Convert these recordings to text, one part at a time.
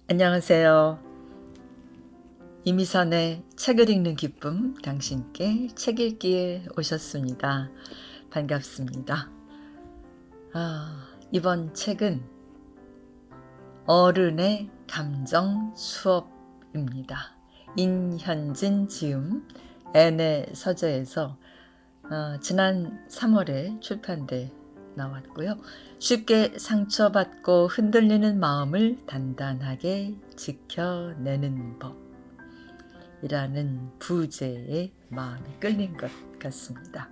안녕하세요. 이미선의 책을 읽는 기쁨, 당신께 책 읽기에 오셨습니다. 반갑습니다. 이번 책은 어른의 감정 수업입니다. 인현진 지음, 앤의 서재에서 지난 3월에 출판돼 나왔고요. 쉽게 상처받고 흔들리는 마음을 단단하게 지켜내는 법이라는 부제에 마음이 끌린 것 같습니다.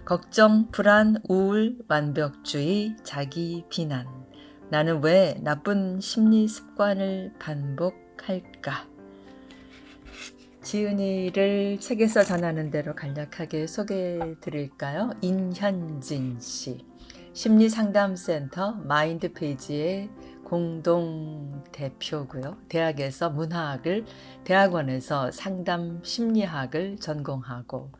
걱정, 불안, 우울, 완벽주의, 자기 비난. 나는 왜 나쁜 심리 습관을 반복할까? 지은이를 책에서 전하는 대로 간략하게 소개해 드릴까요? 인현진 씨, 심리상담센터 마인드페이지의 공동 대표고요. 대학에서 문화학을, 대학원에서 상담 심리학을 전공하고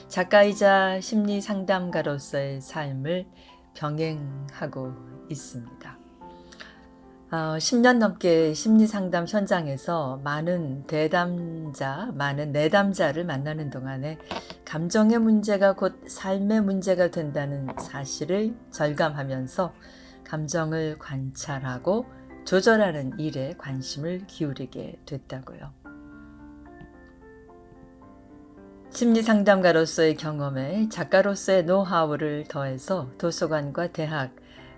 작가이자 심리상담가로서의 삶을 병행하고 있습니다. 10년 넘게 심리상담 현장에서 많은 내담자를 만나는 동안에 감정의 문제가 곧 삶의 문제가 된다는 사실을 절감하면서 감정을 관찰하고 조절하는 일에 관심을 기울이게 됐다고요. 심리상담가로서의 경험에 작가로서의 노하우를 더해서 도서관과 대학,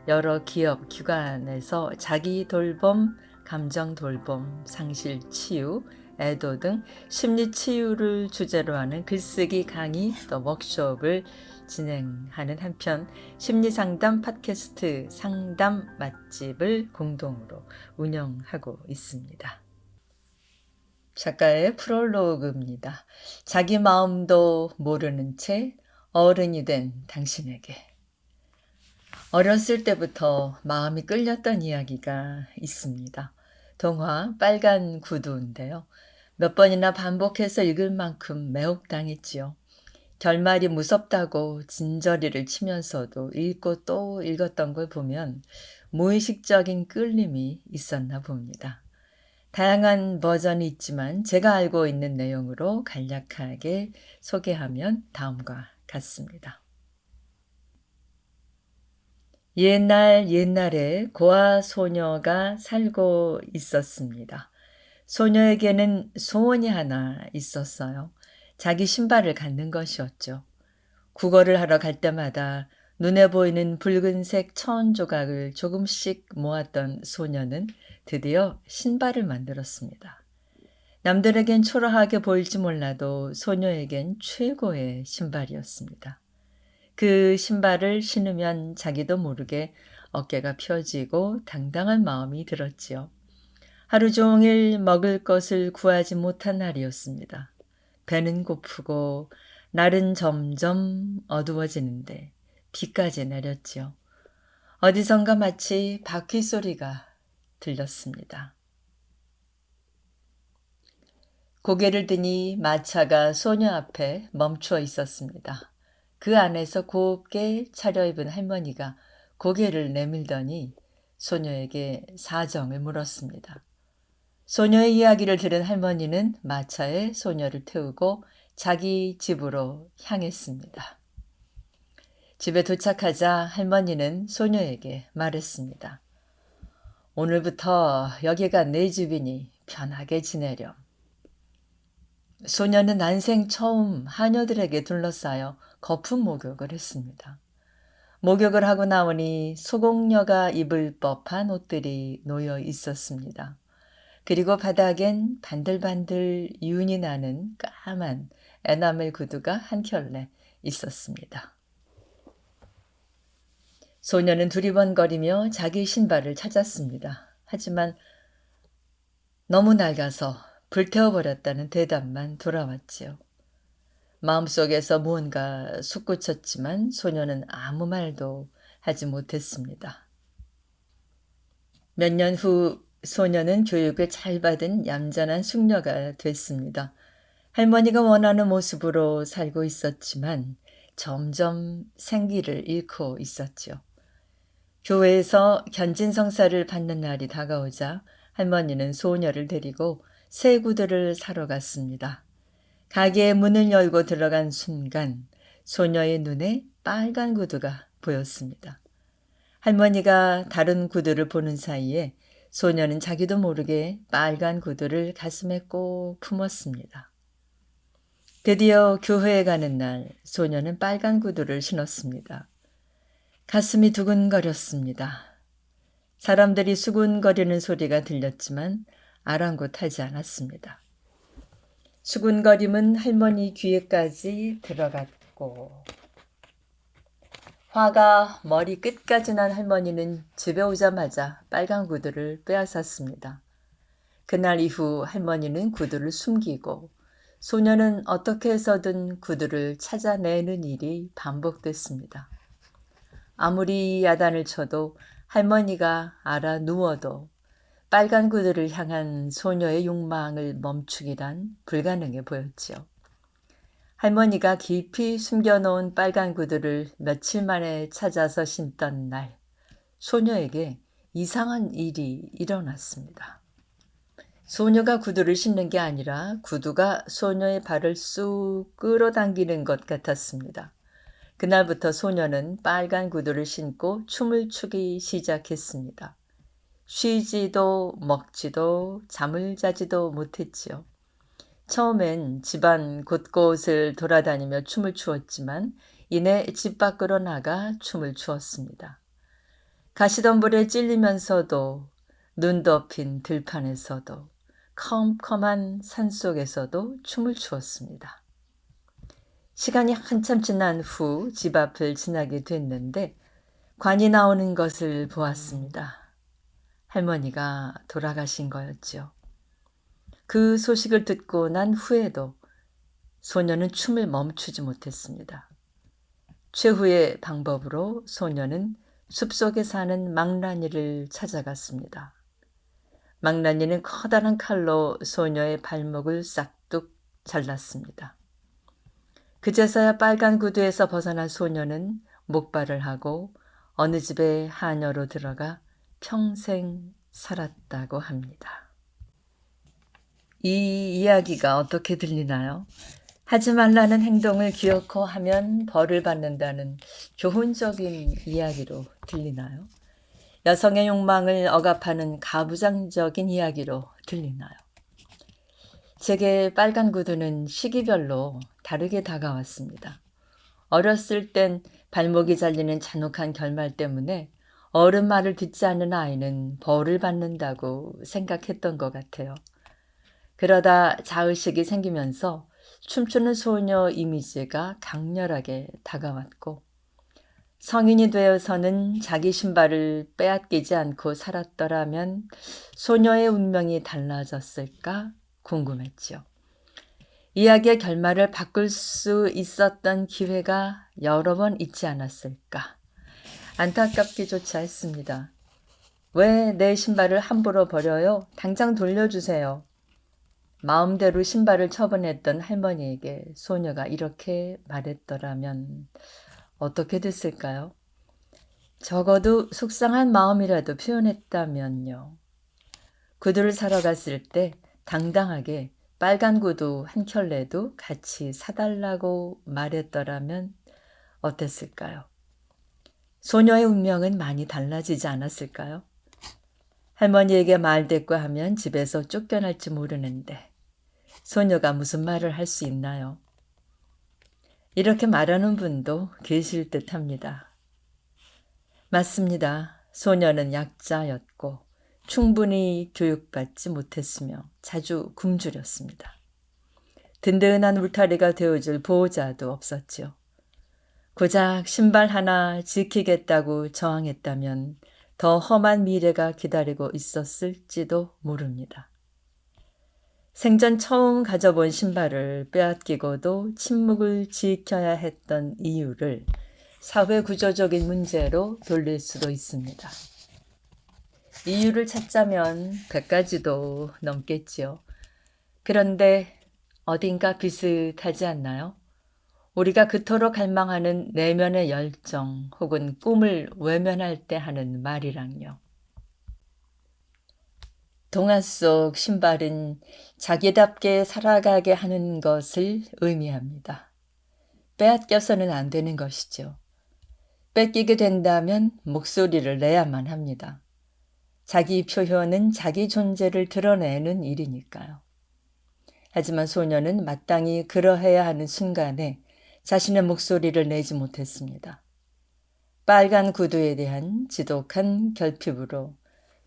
여러 기업, 기관에서 자기 돌봄, 감정 돌봄, 상실 치유, 애도 등 심리 치유를 주제로 하는 글쓰기 강의 또 워크숍을 진행하는 한편 심리상담 팟캐스트 상담 맛집을 공동으로 운영하고 있습니다. 작가의 프롤로그입니다. 자기 마음도 모르는 채 어른이 된 당신에게. 어렸을 때부터 마음이 끌렸던 이야기가 있습니다. 동화 빨간 구두인데요. 몇 번이나 반복해서 읽을 만큼 매혹당했지요. 결말이 무섭다고 진저리를 치면서도 읽고 또 읽었던 걸 보면 무의식적인 끌림이 있었나 봅니다. 다양한 버전이 있지만 제가 알고 있는 내용으로 간략하게 소개하면 다음과 같습니다. 옛날에 고아 소녀가 살고 있었습니다. 소녀에게는 소원이 하나 있었어요. 자기 신발을 갖는 것이었죠. 국어를 하러 갈 때마다 눈에 보이는 붉은색 천 조각을 조금씩 모았던 소녀는 드디어 신발을 만들었습니다. 남들에겐 초라하게 보일지 몰라도 소녀에겐 최고의 신발이었습니다. 그 신발을 신으면 자기도 모르게 어깨가 펴지고 당당한 마음이 들었지요. 하루 종일 먹을 것을 구하지 못한 날이었습니다. 배는 고프고 날은 점점 어두워지는데 비까지 내렸지요. 어디선가 마치 바퀴 소리가 들렸습니다. 고개를 드니 마차가 소녀 앞에 멈춰 있었습니다. 그 안에서 곱게 차려입은 할머니가 고개를 내밀더니 소녀에게 사정을 물었습니다. 소녀의 이야기를 들은 할머니는 마차에 소녀를 태우고 자기 집으로 향했습니다. 집에 도착하자 할머니는 소녀에게 말했습니다. 오늘부터 여기가 내 집이니 편하게 지내렴. 소녀는 난생 처음 하녀들에게 둘러싸여 거품 목욕을 했습니다. 목욕을 하고 나오니 소공녀가 입을 법한 옷들이 놓여 있었습니다. 그리고 바닥엔 반들반들 윤이 나는 까만 에나멜 구두가 한 켤레 있었습니다. 소녀는 두리번거리며 자기 신발을 찾았습니다. 하지만 너무 낡아서 불태워버렸다는 대답만 돌아왔지요. 마음속에서 무언가 솟구쳤지만 소녀는 아무 말도 하지 못했습니다. 몇 년 후 소녀는 교육을 잘 받은 얌전한 숙녀가 됐습니다. 할머니가 원하는 모습으로 살고 있었지만 점점 생기를 잃고 있었죠. 교회에서 견진성사를 받는 날이 다가오자 할머니는 소녀를 데리고 새 구두를 사러 갔습니다. 가게의 문을 열고 들어간 순간 소녀의 눈에 빨간 구두가 보였습니다. 할머니가 다른 구두를 보는 사이에 소녀는 자기도 모르게 빨간 구두를 가슴에 꼭 품었습니다. 드디어 교회에 가는 날 소녀는 빨간 구두를 신었습니다. 가슴이 두근거렸습니다. 사람들이 수군거리는 소리가 들렸지만 아랑곳하지 않았습니다. 수군거림은 할머니 귀에까지 들어갔고 화가 머리 끝까지 난 할머니는 집에 오자마자 빨간 구두를 빼앗았습니다. 그날 이후 할머니는 구두를 숨기고 소녀는 어떻게 해서든 구두를 찾아내는 일이 반복됐습니다. 아무리 야단을 쳐도 할머니가 알아 누워도 빨간 구두를 향한 소녀의 욕망을 멈추기란 불가능해 보였지요. 할머니가 깊이 숨겨놓은 빨간 구두를 며칠 만에 찾아서 신던 날, 소녀에게 이상한 일이 일어났습니다. 소녀가 구두를 신는 게 아니라 구두가 소녀의 발을 쑥 끌어당기는 것 같았습니다. 그날부터 소녀는 빨간 구두를 신고 춤을 추기 시작했습니다. 쉬지도 먹지도 잠을 자지도 못했지요. 처음엔 집안 곳곳을 돌아다니며 춤을 추었지만 이내 집 밖으로 나가 춤을 추었습니다. 가시덤불에 찔리면서도 눈 덮인 들판에서도 컴컴한 산속에서도 춤을 추었습니다. 시간이 한참 지난 후 집 앞을 지나게 됐는데 관이 나오는 것을 보았습니다. 할머니가 돌아가신 거였지요. 그 소식을 듣고 난 후에도 소녀는 춤을 멈추지 못했습니다. 최후의 방법으로 소녀는 숲속에 사는 망나니를 찾아갔습니다. 망나니는 커다란 칼로 소녀의 발목을 싹둑 잘랐습니다. 그제서야 빨간 구두에서 벗어난 소녀는 목발을 하고 어느 집에 하녀로 들어가 평생 살았다고 합니다. 이 이야기가 어떻게 들리나요? 하지 말라는 행동을 기어코 하면 벌을 받는다는 교훈적인 이야기로 들리나요? 여성의 욕망을 억압하는 가부장적인 이야기로 들리나요? 제게 빨간 구두는 시기별로 다르게 다가왔습니다. 어렸을 땐 발목이 잘리는 잔혹한 결말 때문에 어른 말을 듣지 않는 아이는 벌을 받는다고 생각했던 것 같아요. 그러다 자의식이 생기면서 춤추는 소녀 이미지가 강렬하게 다가왔고 성인이 되어서는 자기 신발을 빼앗기지 않고 살았더라면 소녀의 운명이 달라졌을까 궁금했지요. 이야기의 결말을 바꿀 수 있었던 기회가 여러 번 있지 않았을까 안타깝기조차 했습니다. 왜 내 신발을 함부로 버려요? 당장 돌려주세요. 마음대로 신발을 처분했던 할머니에게 소녀가 이렇게 말했더라면 어떻게 됐을까요? 적어도 속상한 마음이라도 표현했다면요. 구두를 사러 갔을 때 당당하게 빨간 구두 한 켤레도 같이 사달라고 말했더라면 어땠을까요? 소녀의 운명은 많이 달라지지 않았을까요? 할머니에게 말대꾸하면 집에서 쫓겨날지 모르는데 소녀가 무슨 말을 할 수 있나요? 이렇게 말하는 분도 계실 듯합니다. 맞습니다. 소녀는 약자였고 충분히 교육받지 못했으며 자주 굶주렸습니다. 든든한 울타리가 되어줄 보호자도 없었지요. 고작 신발 하나 지키겠다고 저항했다면 더 험한 미래가 기다리고 있었을지도 모릅니다. 생전 처음 가져본 신발을 빼앗기고도 침묵을 지켜야 했던 이유를 사회 구조적인 문제로 돌릴 수도 있습니다. 이유를 찾자면 100가지도 넘겠지요. 그런데 어딘가 비슷하지 않나요? 우리가 그토록 갈망하는 내면의 열정 혹은 꿈을 외면할 때 하는 말이랑요. 동화 속 신발은 자기답게 살아가게 하는 것을 의미합니다. 빼앗겨서는 안 되는 것이죠. 뺏기게 된다면 목소리를 내야만 합니다. 자기 표현은 자기 존재를 드러내는 일이니까요. 하지만 소녀는 마땅히 그러해야 하는 순간에 자신의 목소리를 내지 못했습니다. 빨간 구두에 대한 지독한 결핍으로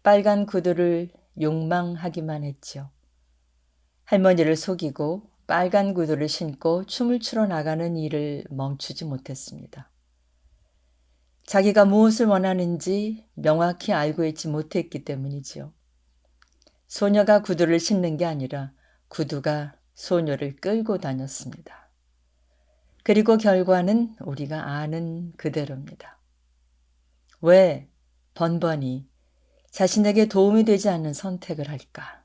빨간 구두를 욕망하기만 했지요. 할머니를 속이고 빨간 구두를 신고 춤을 추러 나가는 일을 멈추지 못했습니다. 자기가 무엇을 원하는지 명확히 알고 있지 못했기 때문이지요. 소녀가 구두를 신는 게 아니라 구두가 소녀를 끌고 다녔습니다. 그리고 결과는 우리가 아는 그대로입니다. 왜 번번이 자신에게 도움이 되지 않는 선택을 할까?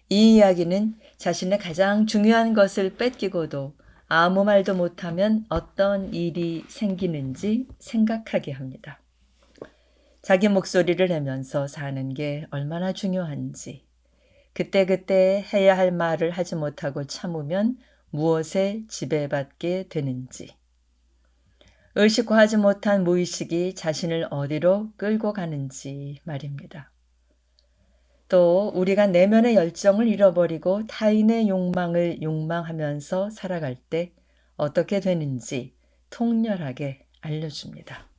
이 이야기는 자신의 가장 중요한 것을 뺏기고도 아무 말도 못하면 어떤 일이 생기는지 생각하게 합니다. 자기 목소리를 내면서 사는 게 얼마나 중요한지, 그때그때 해야 할 말을 하지 못하고 참으면 무엇에 지배받게 되는지, 의식화하지 못한 무의식이 자신을 어디로 끌고 가는지 말입니다. 또 우리가 내면의 열정을 잃어버리고 타인의 욕망을 욕망하면서 살아갈 때 어떻게 되는지 통렬하게 알려줍니다.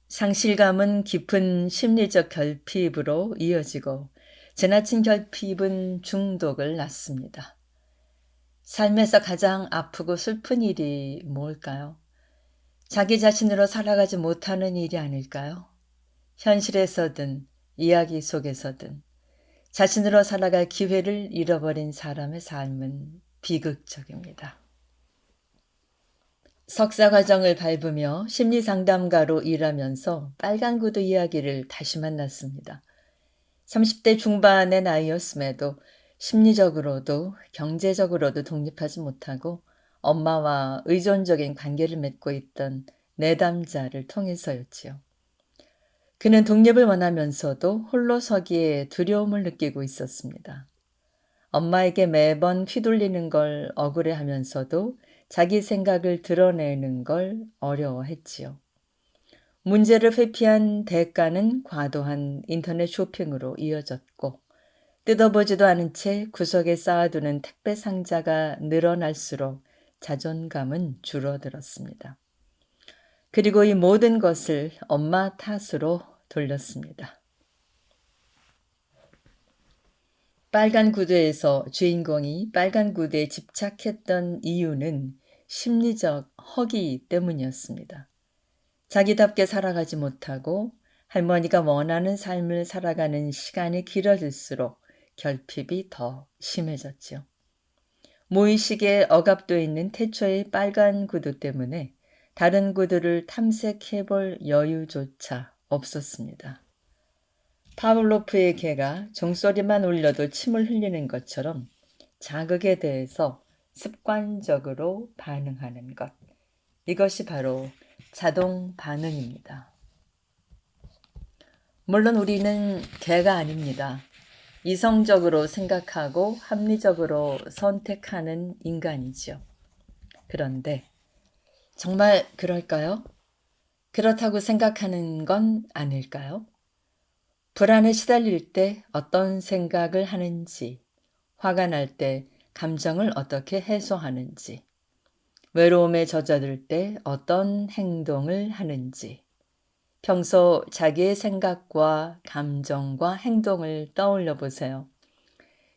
상실감은 깊은 심리적 결핍으로 이어지고 지나친 결핍은 중독을 낳습니다. 삶에서 가장 아프고 슬픈 일이 뭘까요? 자기 자신으로 살아가지 못하는 일이 아닐까요? 현실에서든 이야기 속에서든 자신으로 살아갈 기회를 잃어버린 사람의 삶은 비극적입니다. 석사 과정을 밟으며 심리상담가로 일하면서 빨간 구두 이야기를 다시 만났습니다. 30대 중반의 나이였음에도 심리적으로도 경제적으로도 독립하지 못하고 엄마와 의존적인 관계를 맺고 있던 내담자를 통해서였지요. 그는 독립을 원하면서도 홀로 서기에 두려움을 느끼고 있었습니다. 엄마에게 매번 휘둘리는 걸 억울해하면서도 자기 생각을 드러내는 걸 어려워했지요. 문제를 회피한 대가는 과도한 인터넷 쇼핑으로 이어졌고 뜯어보지도 않은 채 구석에 쌓아두는 택배 상자가 늘어날수록 자존감은 줄어들었습니다. 그리고 이 모든 것을 엄마 탓으로 돌렸습니다. 빨간 구두에서 주인공이 빨간 구두에 집착했던 이유는 심리적 허기 때문이었습니다. 자기답게 살아가지 못하고 할머니가 원하는 삶을 살아가는 시간이 길어질수록 결핍이 더 심해졌죠. 무의식에 억압되어 있는 태초의 빨간 구두 때문에 다른 구두를 탐색해볼 여유조차 없었습니다. 파블로프의 개가 종소리만 울려도 침을 흘리는 것처럼 자극에 대해서 습관적으로 반응하는 것. 이것이 바로 자동 반응입니다. 물론 우리는 개가 아닙니다. 이성적으로 생각하고 합리적으로 선택하는 인간이죠. 그런데 정말 그럴까요? 그렇다고 생각하는 건 아닐까요? 불안에 시달릴 때 어떤 생각을 하는지, 화가 날 때 감정을 어떻게 해소하는지, 외로움에 젖어들 때 어떤 행동을 하는지, 평소 자기의 생각과 감정과 행동을 떠올려 보세요.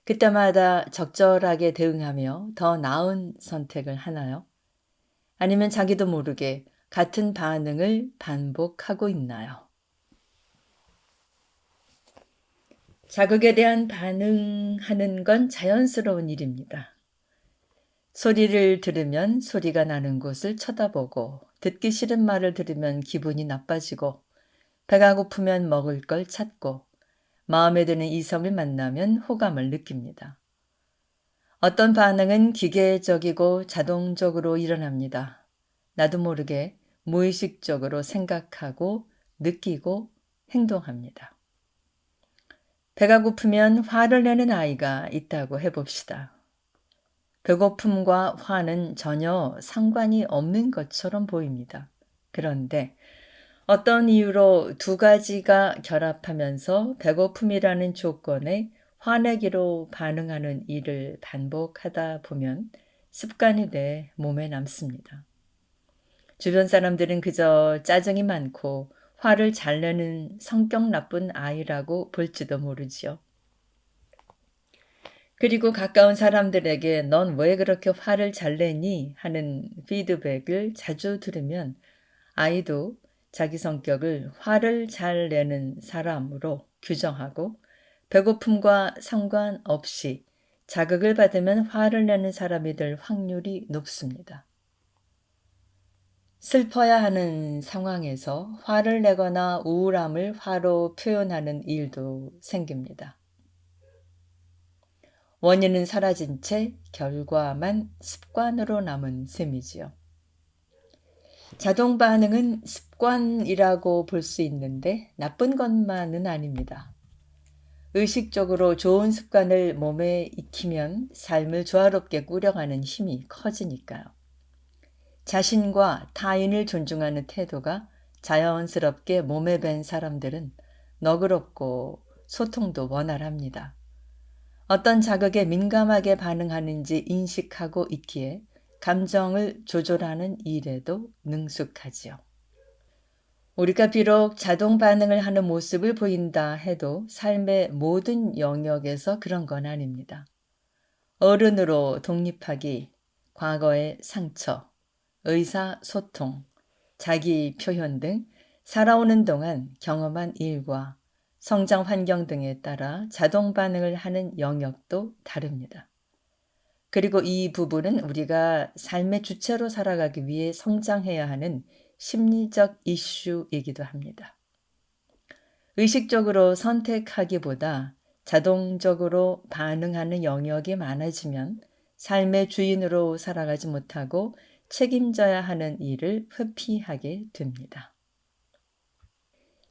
그때마다 적절하게 대응하며 더 나은 선택을 하나요? 아니면 자기도 모르게 같은 반응을 반복하고 있나요? 자극에 대한 반응하는 건 자연스러운 일입니다. 소리를 들으면 소리가 나는 곳을 쳐다보고, 듣기 싫은 말을 들으면 기분이 나빠지고, 배가 고프면 먹을 걸 찾고, 마음에 드는 이성을 만나면 호감을 느낍니다. 어떤 반응은 기계적이고 자동적으로 일어납니다. 나도 모르게 무의식적으로 생각하고 느끼고 행동합니다. 배가 고프면 화를 내는 아이가 있다고 해봅시다. 배고픔과 화는 전혀 상관이 없는 것처럼 보입니다. 그런데 어떤 이유로 두 가지가 결합하면서 배고픔이라는 조건에 화내기로 반응하는 일을 반복하다 보면 습관이 돼 몸에 남습니다. 주변 사람들은 그저 짜증이 많고 화를 잘 내는 성격 나쁜 아이라고 볼지도 모르지요. 그리고 가까운 사람들에게 "넌 왜 그렇게 화를 잘 내니?" 하는 피드백을 자주 들으면 아이도 자기 성격을 화를 잘 내는 사람으로 규정하고 배고픔과 상관없이 자극을 받으면 화를 내는 사람이 될 확률이 높습니다. 슬퍼야 하는 상황에서 화를 내거나 우울함을 화로 표현하는 일도 생깁니다. 원인은 사라진 채 결과만 습관으로 남은 셈이지요. 자동 반응은 습관이라고 볼 수 있는데 나쁜 것만은 아닙니다. 의식적으로 좋은 습관을 몸에 익히면 삶을 조화롭게 꾸려가는 힘이 커지니까요. 자신과 타인을 존중하는 태도가 자연스럽게 몸에 밴 사람들은 너그럽고 소통도 원활합니다. 어떤 자극에 민감하게 반응하는지 인식하고 있기에 감정을 조절하는 일에도 능숙하지요. 우리가 비록 자동 반응을 하는 모습을 보인다 해도 삶의 모든 영역에서 그런 건 아닙니다. 어른으로 독립하기, 과거의 상처, 의사소통, 자기 표현 등 살아오는 동안 경험한 일과 성장 환경 등에 따라 자동 반응을 하는 영역도 다릅니다. 그리고 이 부분은 우리가 삶의 주체로 살아가기 위해 성장해야 하는 심리적 이슈이기도 합니다. 의식적으로 선택하기보다 자동적으로 반응하는 영역이 많아지면 삶의 주인으로 살아가지 못하고 책임져야 하는 일을 회피하게 됩니다.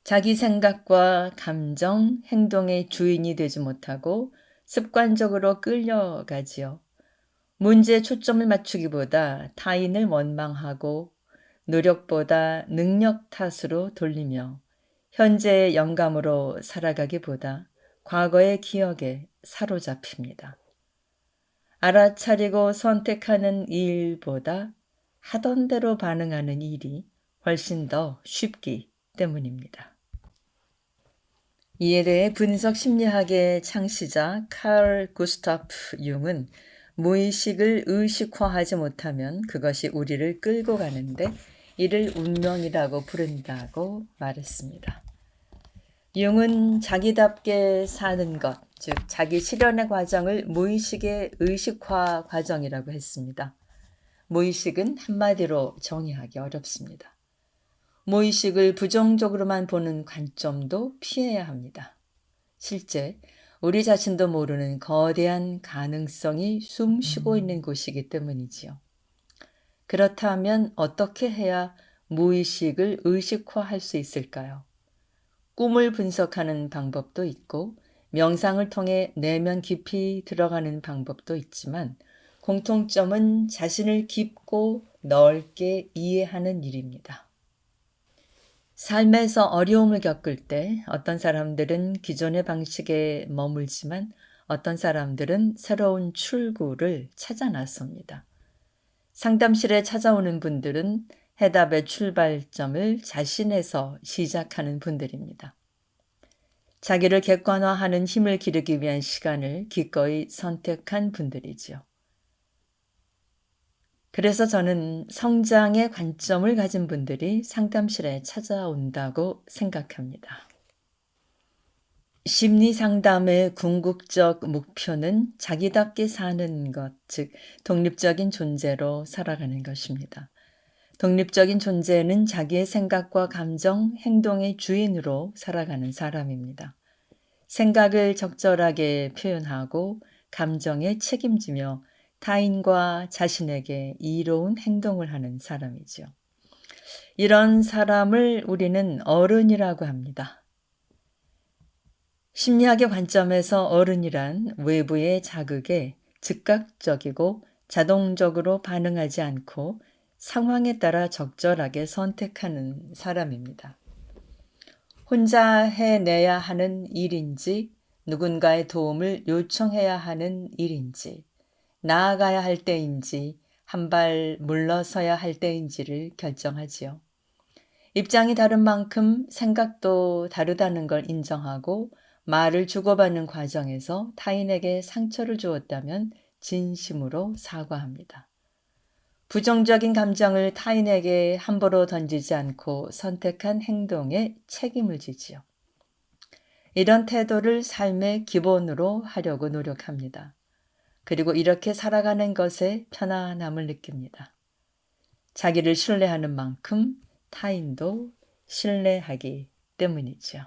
자기 생각과 감정, 행동의 주인이 되지 못하고 습관적으로 끌려가지요. 문제에 초점을 맞추기보다 타인을 원망하고 노력보다 능력 탓으로 돌리며 현재의 영감으로 살아가기보다 과거의 기억에 사로잡힙니다. 알아차리고 선택하는 일보다 하던 대로 반응하는 일이 훨씬 더 쉽기 때문입니다. 이에 대해 분석 심리학의 창시자 칼 구스타프 융은 무의식을 의식화하지 못하면 그것이 우리를 끌고 가는데 이를 운명이라고 부른다고 말했습니다. 융은 자기답게 사는 것, 즉 자기 실현의 과정을 무의식의 의식화 과정이라고 했습니다. 무의식은 한마디로 정의하기 어렵습니다. 무의식을 부정적으로만 보는 관점도 피해야 합니다. 실제 우리 자신도 모르는 거대한 가능성이 숨쉬고 있는 곳이기 때문이지요. 그렇다면 어떻게 해야 무의식을 의식화할 수 있을까요? 꿈을 분석하는 방법도 있고 명상을 통해 내면 깊이 들어가는 방법도 있지만 공통점은 자신을 깊고 넓게 이해하는 일입니다. 삶에서 어려움을 겪을 때 어떤 사람들은 기존의 방식에 머물지만 어떤 사람들은 새로운 출구를 찾아 나섭니다. 상담실에 찾아오는 분들은 해답의 출발점을 자신에서 시작하는 분들입니다. 자기를 객관화하는 힘을 기르기 위한 시간을 기꺼이 선택한 분들이지요. 그래서 저는 성장의 관점을 가진 분들이 상담실에 찾아온다고 생각합니다. 심리 상담의 궁극적 목표는 자기답게 사는 것, 즉 독립적인 존재로 살아가는 것입니다. 독립적인 존재는 자기의 생각과 감정, 행동의 주인으로 살아가는 사람입니다. 생각을 적절하게 표현하고 감정에 책임지며 타인과 자신에게 이로운 행동을 하는 사람이죠. 이런 사람을 우리는 어른이라고 합니다. 심리학의 관점에서 어른이란 외부의 자극에 즉각적이고 자동적으로 반응하지 않고 상황에 따라 적절하게 선택하는 사람입니다. 혼자 해내야 하는 일인지, 누군가의 도움을 요청해야 하는 일인지, 나아가야 할 때인지, 한 발 물러서야 할 때인지를 결정하지요. 입장이 다른 만큼 생각도 다르다는 걸 인정하고 말을 주고받는 과정에서 타인에게 상처를 주었다면 진심으로 사과합니다. 부정적인 감정을 타인에게 함부로 던지지 않고 선택한 행동에 책임을 지지요. 이런 태도를 삶의 기본으로 하려고 노력합니다. 그리고 이렇게 살아가는 것에 편안함을 느낍니다. 자기를 신뢰하는 만큼 타인도 신뢰하기 때문이죠.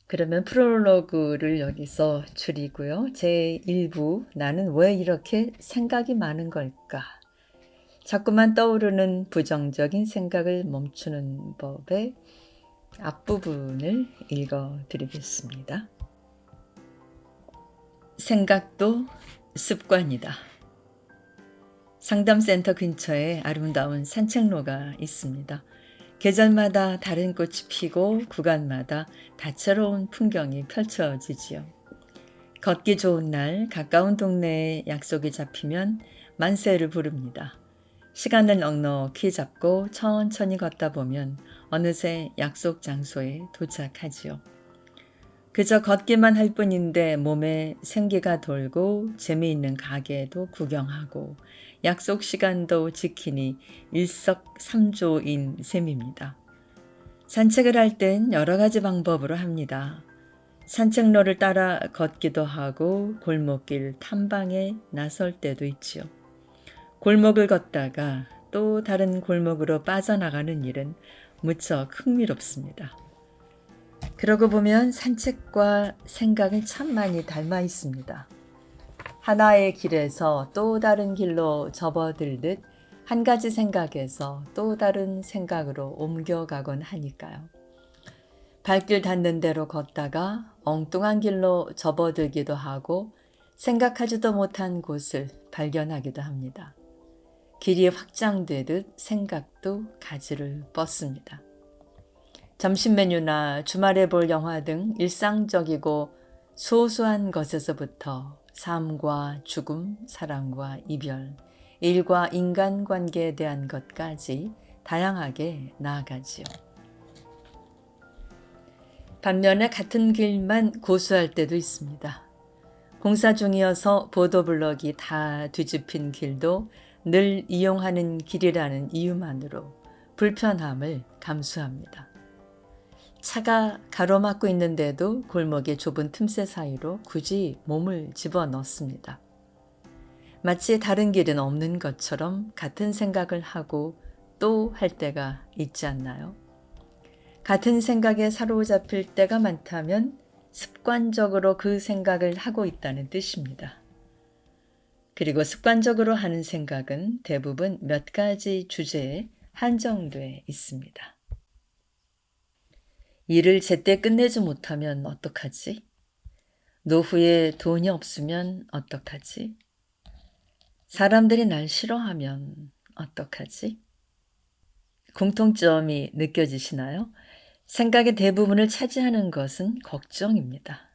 그러면 프롤로그를 여기서 줄이고요. 제1부 나는 왜 이렇게 생각이 많은 걸까? 자꾸만 떠오르는 부정적인 생각을 멈추는 법의 앞부분을 읽어드리겠습니다. 생각도 습관이다. 상담센터 근처에 아름다운 산책로가 있습니다. 계절마다 다른 꽃이 피고 구간마다 다채로운 풍경이 펼쳐지지요. 걷기 좋은 날 가까운 동네에 약속이 잡히면 만세를 부릅니다. 시간을 넉넉히 잡고 천천히 걷다 보면 어느새 약속 장소에 도착하지요. 그저 걷기만 할 뿐인데 몸에 생기가 돌고 재미있는 가게도 구경하고 약속 시간도 지키니 일석삼조인 셈입니다. 산책을 할 땐 여러 가지 방법으로 합니다. 산책로를 따라 걷기도 하고 골목길 탐방에 나설 때도 있지요. 골목을 걷다가 또 다른 골목으로 빠져나가는 일은 무척 흥미롭습니다. 그러고 보면 산책과 생각은 참 많이 닮아 있습니다. 하나의 길에서 또 다른 길로 접어들듯 한 가지 생각에서 또 다른 생각으로 옮겨가곤 하니까요. 발길 닿는 대로 걷다가 엉뚱한 길로 접어들기도 하고 생각하지도 못한 곳을 발견하기도 합니다. 길이 확장되듯 생각도 가지를 뻗습니다. 점심 메뉴나 주말에 볼 영화 등 일상적이고 소소한 것에서부터 삶과 죽음, 사랑과 이별, 일과 인간관계에 대한 것까지 다양하게 나아가지요. 반면에 같은 길만 고수할 때도 있습니다. 공사 중이어서 보도블럭이 다 뒤집힌 길도 늘 이용하는 길이라는 이유만으로 불편함을 감수합니다. 차가 가로막고 있는데도 골목의 좁은 틈새 사이로 굳이 몸을 집어넣습니다. 마치 다른 길은 없는 것처럼 같은 생각을 하고 또 할 때가 있지 않나요? 같은 생각에 사로잡힐 때가 많다면 습관적으로 그 생각을 하고 있다는 뜻입니다. 그리고 습관적으로 하는 생각은 대부분 몇 가지 주제에 한정돼 있습니다. 일을 제때 끝내지 못하면 어떡하지? 노후에 돈이 없으면 어떡하지? 사람들이 날 싫어하면 어떡하지? 공통점이 느껴지시나요? 생각의 대부분을 차지하는 것은 걱정입니다.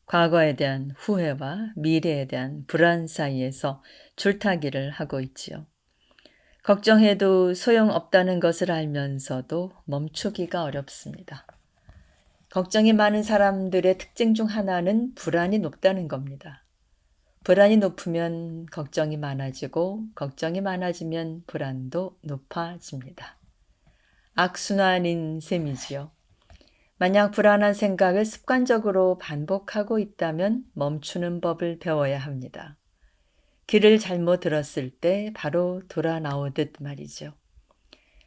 과거에 대한 후회와 미래에 대한 불안 사이에서 줄타기를 하고 있지요. 걱정해도 소용없다는 것을 알면서도 멈추기가 어렵습니다. 걱정이 많은 사람들의 특징 중 하나는 불안이 높다는 겁니다. 불안이 높으면 걱정이 많아지고 걱정이 많아지면 불안도 높아집니다. 악순환인 셈이지요. 만약 불안한 생각을 습관적으로 반복하고 있다면 멈추는 법을 배워야 합니다. 길을 잘못 들었을 때 바로 돌아 나오듯 말이죠.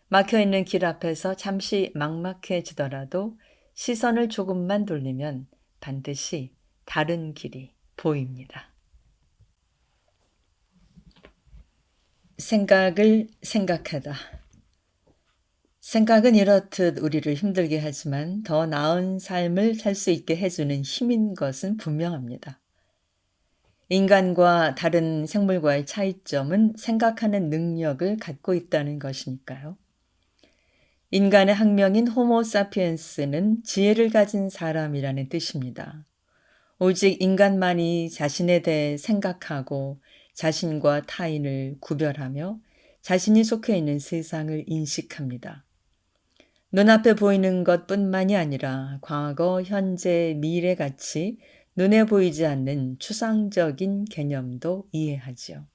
막혀있는 길 앞에서 잠시 막막해지더라도 시선을 조금만 돌리면 반드시 다른 길이 보입니다. 생각을 생각하다. 생각은 이렇듯 우리를 힘들게 하지만 더 나은 삶을 살 수 있게 해주는 힘인 것은 분명합니다. 인간과 다른 생물과의 차이점은 생각하는 능력을 갖고 있다는 것이니까요. 인간의 학명인 호모 사피엔스는 지혜를 가진 사람이라는 뜻입니다. 오직 인간만이 자신에 대해 생각하고 자신과 타인을 구별하며 자신이 속해 있는 세상을 인식합니다. 눈앞에 보이는 것뿐만이 아니라 과거, 현재, 미래같이 눈에 보이지 않는 추상적인 개념도 이해하지요.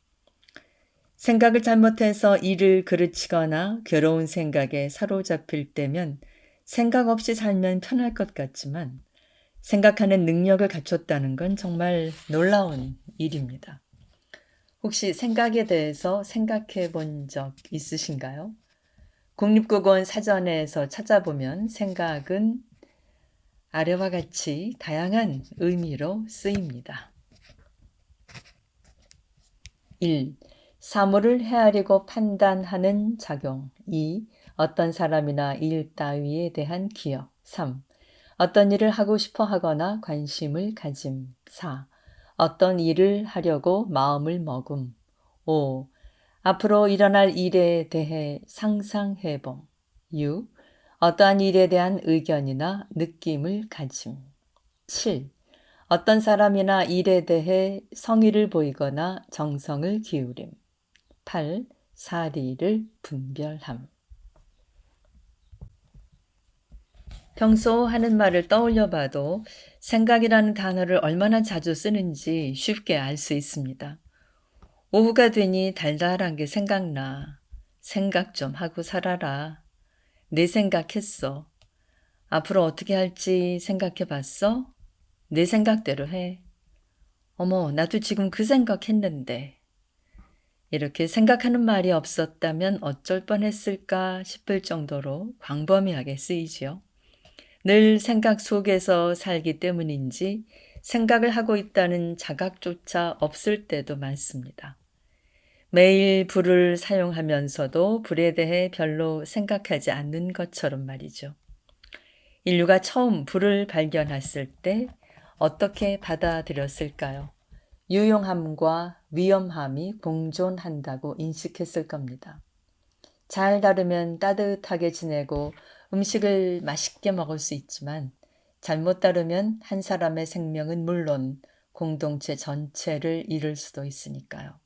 생각을 잘못해서 일을 그르치거나 괴로운 생각에 사로잡힐 때면 생각 없이 살면 편할 것 같지만 생각하는 능력을 갖췄다는 건 정말 놀라운 일입니다. 혹시 생각에 대해서 생각해 본 적 있으신가요? 국립국어원 사전에서 찾아보면 생각은 아래와 같이 다양한 의미로 쓰입니다. 1. 사물을 헤아리고 판단하는 작용. 2. 어떤 사람이나 일 따위에 대한 기억. 3. 어떤 일을 하고 싶어 하거나 관심을 가짐. 4. 어떤 일을 하려고 마음을 먹음. 5. 앞으로 일어날 일에 대해 상상해봄. 6. 어떠한 일에 대한 의견이나 느낌을 가짐. 7. 어떤 사람이나 일에 대해 성의를 보이거나 정성을 기울임. 8. 사리를 분별함. 평소 하는 말을 떠올려 봐도 생각이라는 단어를 얼마나 자주 쓰는지 쉽게 알 수 있습니다. 오후가 되니 달달한 게 생각나. 생각 좀 하고 살아라. 내 생각했어. 앞으로 어떻게 할지 생각해 봤어? 내 생각대로 해. 어머, 나도 지금 그 생각했는데. 이렇게 생각하는 말이 없었다면 어쩔 뻔했을까 싶을 정도로 광범위하게 쓰이지요. 늘 생각 속에서 살기 때문인지 생각을 하고 있다는 자각조차 없을 때도 많습니다. 매일 불을 사용하면서도 불에 대해 별로 생각하지 않는 것처럼 말이죠. 인류가 처음 불을 발견했을 때 어떻게 받아들였을까요? 유용함과 위험함이 공존한다고 인식했을 겁니다. 잘 다루면 따뜻하게 지내고 음식을 맛있게 먹을 수 있지만 잘못 다루면 한 사람의 생명은 물론 공동체 전체를 잃을 수도 있으니까요.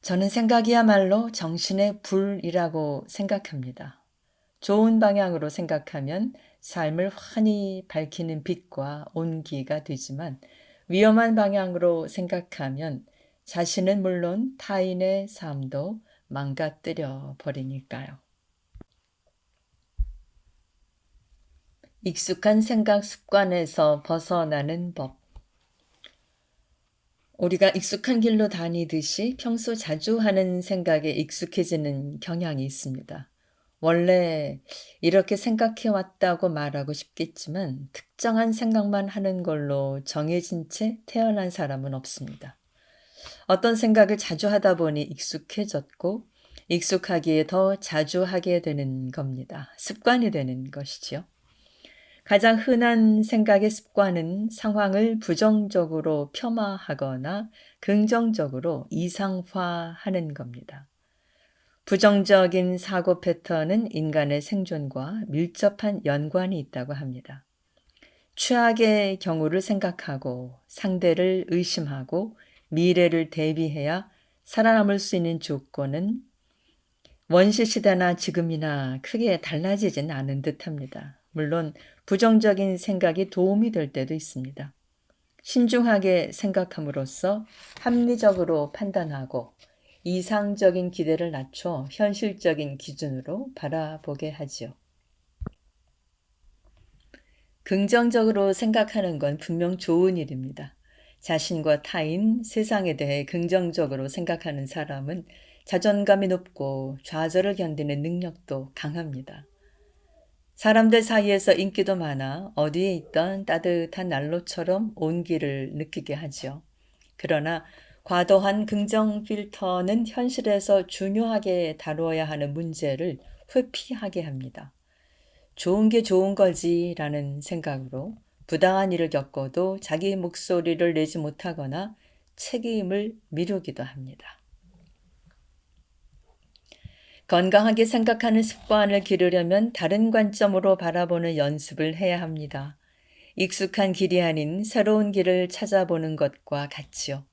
저는 생각이야말로 정신의 불이라고 생각합니다. 좋은 방향으로 생각하면 삶을 환히 밝히는 빛과 온기가 되지만 위험한 방향으로 생각하면 자신은 물론 타인의 삶도 망가뜨려 버리니까요. 익숙한 생각 습관에서 벗어나는 법. 우리가 익숙한 길로 다니듯이 평소 자주 하는 생각에 익숙해지는 경향이 있습니다. 원래 이렇게 생각해 왔다고 말하고 싶겠지만 특정한 생각만 하는 걸로 정해진 채 태어난 사람은 없습니다. 어떤 생각을 자주 하다 보니 익숙해졌고 익숙하기에 더 자주 하게 되는 겁니다. 습관이 되는 것이지요. 가장 흔한 생각의 습관은 상황을 부정적으로 폄하하거나 긍정적으로 이상화하는 겁니다. 부정적인 사고 패턴은 인간의 생존과 밀접한 연관이 있다고 합니다. 최악의 경우를 생각하고 상대를 의심하고 미래를 대비해야 살아남을 수 있는 조건은 원시시대나 지금이나 크게 달라지진 않은 듯합니다. 물론 부정적인 생각이 도움이 될 때도 있습니다. 신중하게 생각함으로써 합리적으로 판단하고 이상적인 기대를 낮춰 현실적인 기준으로 바라보게 하지요. 긍정적으로 생각하는 건 분명 좋은 일입니다. 자신과 타인, 세상에 대해 긍정적으로 생각하는 사람은 자존감이 높고 좌절을 견디는 능력도 강합니다. 사람들 사이에서 인기도 많아 어디에 있던 따뜻한 난로처럼 온기를 느끼게 하죠. 그러나 과도한 긍정 필터는 현실에서 중요하게 다루어야 하는 문제를 회피하게 합니다. 좋은 게 좋은 거지라는 생각으로 부당한 일을 겪어도 자기 목소리를 내지 못하거나 책임을 미루기도 합니다. 건강하게 생각하는 습관을 기르려면 다른 관점으로 바라보는 연습을 해야 합니다. 익숙한 길이 아닌 새로운 길을 찾아보는 것과 같지요.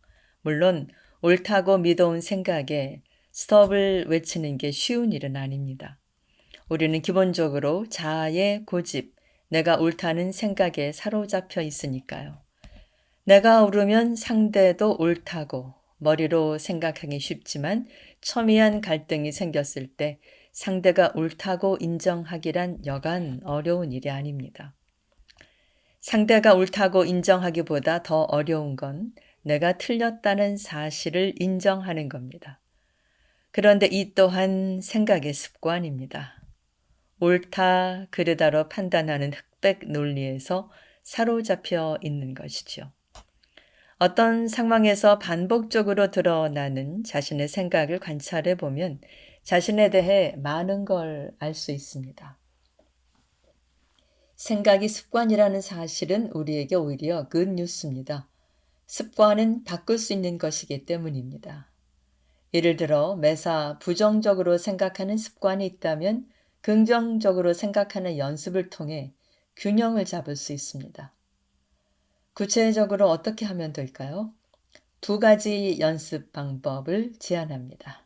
물론 옳다고 믿어온 생각에 스톱을 외치는 게 쉬운 일은 아닙니다. 우리는 기본적으로 자아의 고집, 내가 옳다는 생각에 사로잡혀 있으니까요. 내가 옳으면 상대도 옳다고 머리로 생각하기 쉽지만 첨예한 갈등이 생겼을 때 상대가 옳다고 인정하기란 여간 어려운 일이 아닙니다. 상대가 옳다고 인정하기보다 더 어려운 건 내가 틀렸다는 사실을 인정하는 겁니다. 그런데 이 또한 생각의 습관입니다. 옳다, 그르다로 판단하는 흑백 논리에서 사로잡혀 있는 것이죠. 어떤 상황에서 반복적으로 드러나는 자신의 생각을 관찰해 보면 자신에 대해 많은 걸 알 수 있습니다. 생각이 습관이라는 사실은 우리에게 오히려 굿뉴스입니다. 습관은 바꿀 수 있는 것이기 때문입니다. 예를 들어 매사 부정적으로 생각하는 습관이 있다면 긍정적으로 생각하는 연습을 통해 균형을 잡을 수 있습니다. 구체적으로 어떻게 하면 될까요? 2가지 연습 방법을 제안합니다.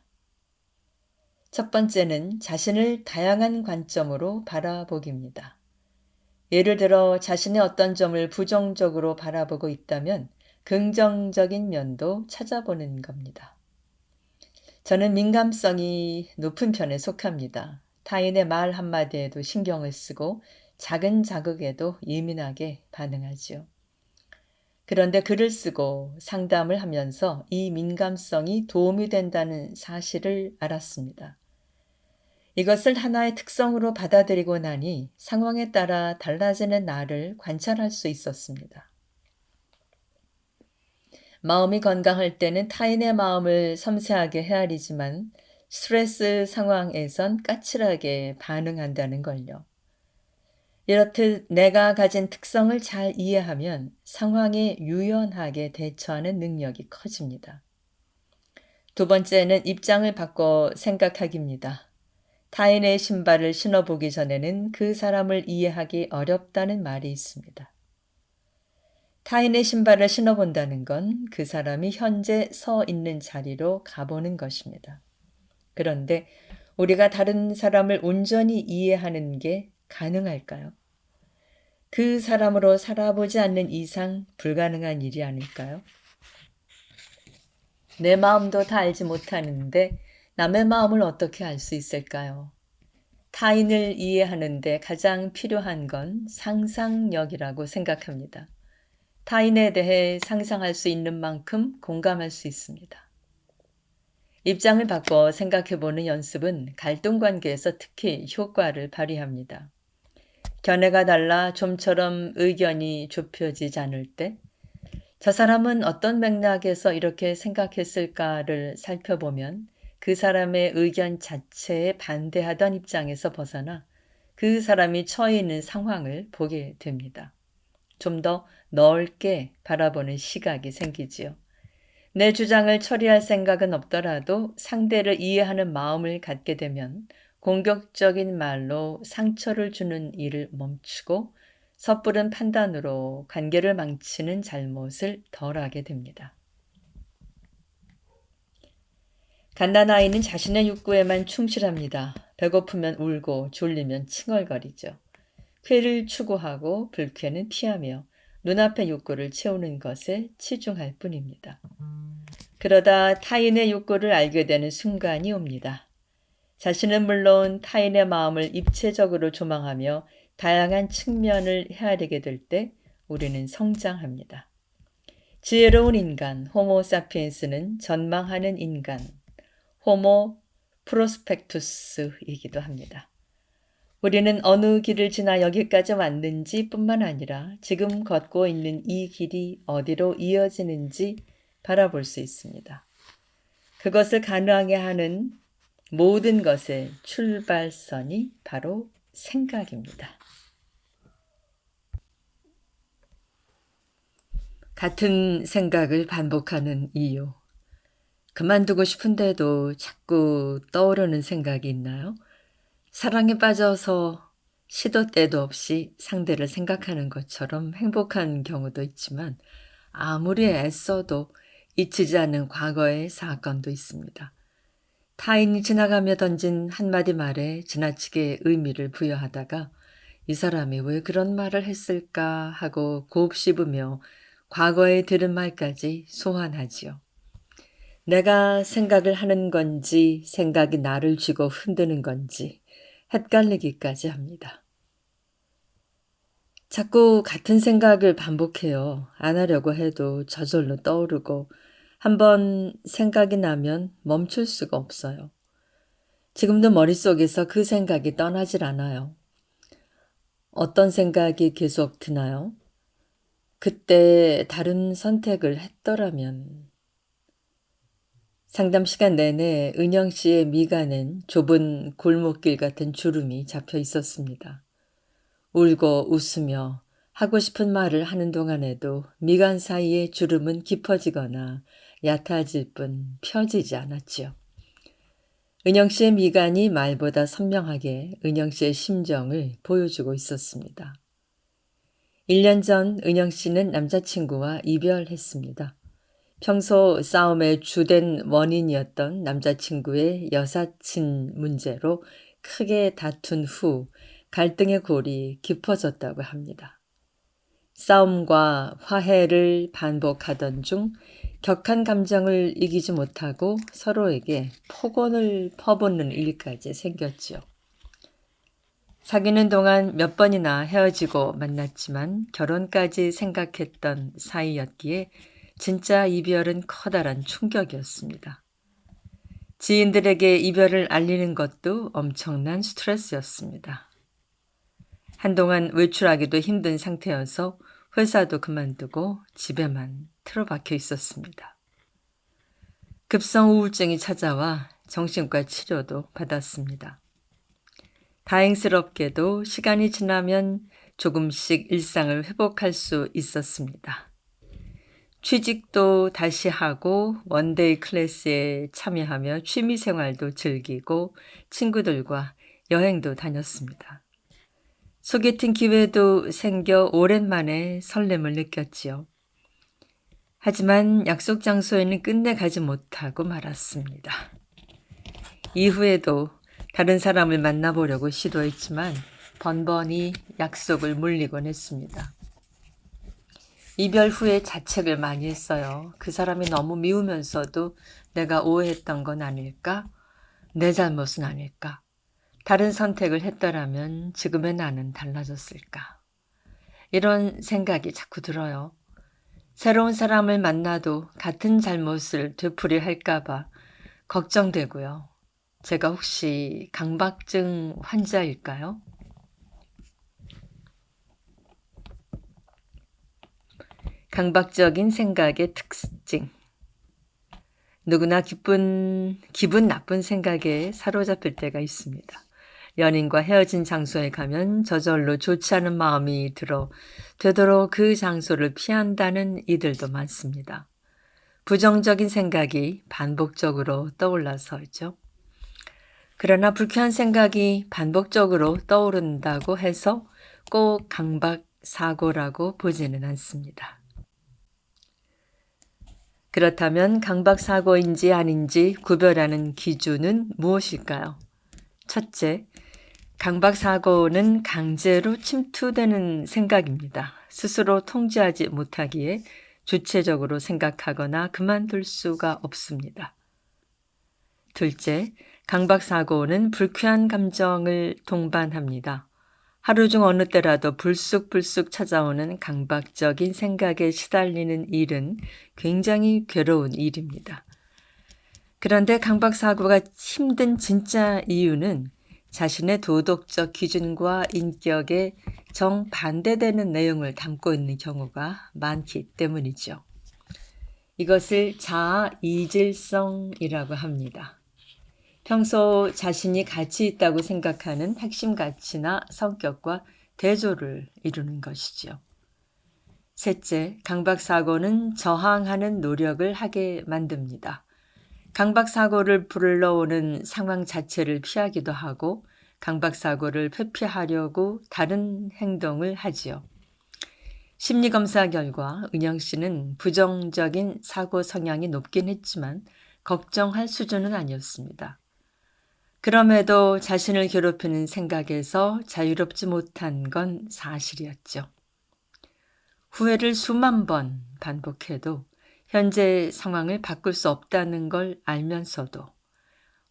첫 번째는 자신을 다양한 관점으로 바라보기입니다. 예를 들어 자신의 어떤 점을 부정적으로 바라보고 있다면 긍정적인 면도 찾아보는 겁니다. 저는 민감성이 높은 편에 속합니다. 타인의 말 한마디에도 신경을 쓰고 작은 자극에도 예민하게 반응하지요. 그런데 글을 쓰고 상담을 하면서 이 민감성이 도움이 된다는 사실을 알았습니다. 이것을 하나의 특성으로 받아들이고 나니 상황에 따라 달라지는 나를 관찰할 수 있었습니다. 마음이 건강할 때는 타인의 마음을 섬세하게 헤아리지만 스트레스 상황에선 까칠하게 반응한다는 걸요. 이렇듯 내가 가진 특성을 잘 이해하면 상황에 유연하게 대처하는 능력이 커집니다. 2번째는 입장을 바꿔 생각하기입니다. 타인의 신발을 신어보기 전에는 그 사람을 이해하기 어렵다는 말이 있습니다. 타인의 신발을 신어본다는 건 그 사람이 현재 서 있는 자리로 가보는 것입니다. 그런데 우리가 다른 사람을 온전히 이해하는 게 가능할까요? 그 사람으로 살아보지 않는 이상 불가능한 일이 아닐까요? 내 마음도 다 알지 못하는데 남의 마음을 어떻게 알 수 있을까요? 타인을 이해하는데 가장 필요한 건 상상력이라고 생각합니다. 타인에 대해 상상할 수 있는 만큼 공감할 수 있습니다. 입장을 바꿔 생각해보는 연습은 갈등 관계에서 특히 효과를 발휘합니다. 견해가 달라 좀처럼 의견이 좁혀지지 않을 때 저 사람은 어떤 맥락에서 이렇게 생각했을까를 살펴보면 그 사람의 의견 자체에 반대하던 입장에서 벗어나 그 사람이 처해 있는 상황을 보게 됩니다. 좀 더 넓게 바라보는 시각이 생기지요. 내 주장을 처리할 생각은 없더라도 상대를 이해하는 마음을 갖게 되면 공격적인 말로 상처를 주는 일을 멈추고 섣부른 판단으로 관계를 망치는 잘못을 덜하게 됩니다. 갓난아이는 자신의 욕구에만 충실합니다. 배고프면 울고 졸리면 칭얼거리죠. 쾌를 추구하고 불쾌는 피하며 눈앞의 욕구를 채우는 것에 치중할 뿐입니다. 그러다 타인의 욕구를 알게 되는 순간이 옵니다. 자신은 물론 타인의 마음을 입체적으로 조망하며 다양한 측면을 헤아리게 될 때 우리는 성장합니다. 지혜로운 인간, 호모 사피엔스는 전망하는 인간, 호모 프로스펙투스이기도 합니다. 우리는 어느 길을 지나 여기까지 왔는지 뿐만 아니라 지금 걷고 있는 이 길이 어디로 이어지는지 바라볼 수 있습니다. 그것을 가능하게 하는 모든 것의 출발선이 바로 생각입니다. 같은 생각을 반복하는 이유. 그만두고 싶은데도 자꾸 떠오르는 생각이 있나요? 사랑에 빠져서 시도 때도 없이 상대를 생각하는 것처럼 행복한 경우도 있지만 아무리 애써도 잊히지 않는 과거의 사건도 있습니다. 타인이 지나가며 던진 한마디 말에 지나치게 의미를 부여하다가 이 사람이 왜 그런 말을 했을까 하고 곱씹으며 과거에 들은 말까지 소환하지요. 내가 생각을 하는 건지 생각이 나를 쥐고 흔드는 건지 헷갈리기까지 합니다. 자꾸 같은 생각을 반복해요. 안 하려고 해도 저절로 떠오르고 한번 생각이 나면 멈출 수가 없어요. 지금도 머릿속에서 그 생각이 떠나질 않아요. 어떤 생각이 계속 드나요? 그때 다른 선택을 했더라면. 상담 시간 내내 은영 씨의 미간엔 좁은 골목길 같은 주름이 잡혀 있었습니다. 울고 웃으며 하고 싶은 말을 하는 동안에도 미간 사이의 주름은 깊어지거나 얕아질 뿐 펴지지 않았지요. 은영 씨의 미간이 말보다 선명하게 은영 씨의 심정을 보여주고 있었습니다. 1년 전 은영 씨는 남자친구와 이별했습니다. 평소 싸움의 주된 원인이었던 남자친구의 여사친 문제로 크게 다툰 후 갈등의 골이 깊어졌다고 합니다. 싸움과 화해를 반복하던 중 격한 감정을 이기지 못하고 서로에게 폭언을 퍼붓는 일까지 생겼지요. 사귀는 동안 몇 번이나 헤어지고 만났지만 결혼까지 생각했던 사이였기에 진짜 이별은 커다란 충격이었습니다. 지인들에게 이별을 알리는 것도 엄청난 스트레스였습니다. 한동안 외출하기도 힘든 상태여서 회사도 그만두고 집에만 틀어박혀 있었습니다. 급성 우울증이 찾아와 정신과 치료도 받았습니다. 다행스럽게도 시간이 지나면 조금씩 일상을 회복할 수 있었습니다. 취직도 다시 하고 원데이 클래스에 참여하며 취미생활도 즐기고 친구들과 여행도 다녔습니다. 소개팅 기회도 생겨 오랜만에 설렘을 느꼈지요. 하지만 약속 장소에는 끝내 가지 못하고 말았습니다. 이후에도 다른 사람을 만나보려고 시도했지만 번번이 약속을 물리곤 했습니다. 이별 후에 자책을 많이 했어요. 그 사람이 너무 미우면서도 내가 오해했던 건 아닐까? 내 잘못은 아닐까? 다른 선택을 했더라면 지금의 나는 달라졌을까? 이런 생각이 자꾸 들어요. 새로운 사람을 만나도 같은 잘못을 되풀이 할까봐 걱정되고요. 제가 혹시 강박증 환자일까요? 강박적인 생각의 특징. 누구나 기분 나쁜 생각에 사로잡힐 때가 있습니다. 연인과 헤어진 장소에 가면 저절로 좋지 않은 마음이 들어 되도록 그 장소를 피한다는 이들도 많습니다. 부정적인 생각이 반복적으로 떠올라서죠. 그러나 불쾌한 생각이 반복적으로 떠오른다고 해서 꼭 강박사고라고 보지는 않습니다. 그렇다면 강박사고인지 아닌지 구별하는 기준은 무엇일까요? 첫째, 강박사고는 강제로 침투되는 생각입니다. 스스로 통제하지 못하기에 주체적으로 생각하거나 그만둘 수가 없습니다. 둘째, 강박사고는 불쾌한 감정을 동반합니다. 하루 중 어느 때라도 불쑥불쑥 찾아오는 강박적인 생각에 시달리는 일은 굉장히 괴로운 일입니다. 그런데 강박사고가 힘든 진짜 이유는 자신의 도덕적 기준과 인격에 정반대되는 내용을 담고 있는 경우가 많기 때문이죠. 이것을 자아이질성이라고 합니다. 평소 자신이 가치 있다고 생각하는 핵심 가치나 성격과 대조를 이루는 것이지요. 셋째, 강박사고는 저항하는 노력을 하게 만듭니다. 강박사고를 불러오는 상황 자체를 피하기도 하고 강박사고를 회피하려고 다른 행동을 하지요. 심리검사 결과 은영 씨는 부정적인 사고 성향이 높긴 했지만 걱정할 수준은 아니었습니다. 그럼에도 자신을 괴롭히는 생각에서 자유롭지 못한 건 사실이었죠. 후회를 수만 번 반복해도 현재 상황을 바꿀 수 없다는 걸 알면서도